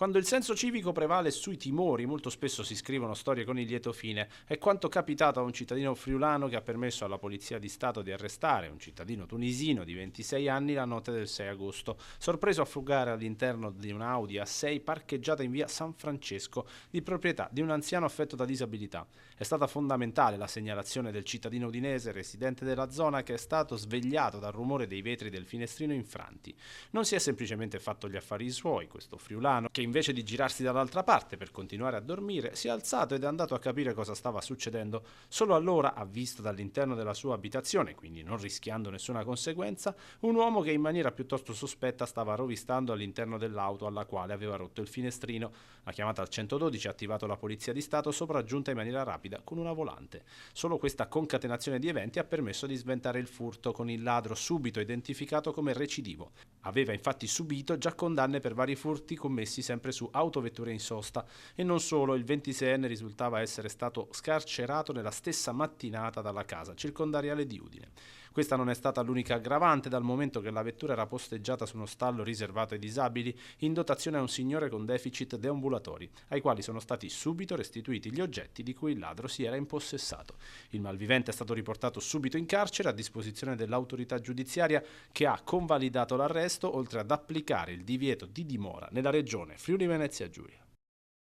Quando il senso civico prevale sui timori, molto spesso si scrivono storie con il lieto fine. È quanto capitato a un cittadino friulano che ha permesso alla Polizia di Stato di arrestare un cittadino tunisino di 26 anni la notte del 6 agosto, sorpreso a frugare all'interno di un Audi A6 parcheggiata in via San Francesco, di proprietà di un anziano affetto da disabilità. È stata fondamentale la segnalazione del cittadino udinese residente della zona, che è stato svegliato dal rumore dei vetri del finestrino infranti. Non si è semplicemente fatto gli affari suoi, questo friulano, che invece di girarsi dall'altra parte per continuare a dormire, si è alzato ed è andato a capire cosa stava succedendo. Solo allora ha visto dall'interno della sua abitazione, quindi non rischiando nessuna conseguenza, un uomo che in maniera piuttosto sospetta stava rovistando all'interno dell'auto alla quale aveva rotto il finestrino. La chiamata al 112 ha attivato la Polizia di Stato, sopraggiunta in maniera rapida con una volante. Solo questa concatenazione di eventi ha permesso di sventare il furto, con il ladro subito identificato come recidivo. Aveva infatti subito già condanne per vari furti commessi sempre su autovetture in sosta, e non solo, il 26enne risultava essere stato scarcerato nella stessa mattinata dalla casa circondariale di Udine. Questa non è stata l'unica aggravante, dal momento che la vettura era posteggiata su uno stallo riservato ai disabili, in dotazione a un signore con deficit deambulatori, ai quali sono stati subito restituiti gli oggetti di cui il ladro si era impossessato. Il malvivente è stato riportato subito in carcere a disposizione dell'autorità giudiziaria, che ha convalidato l'arresto, oltre ad applicare il divieto di dimora nella regione Friuli Venezia Giulia.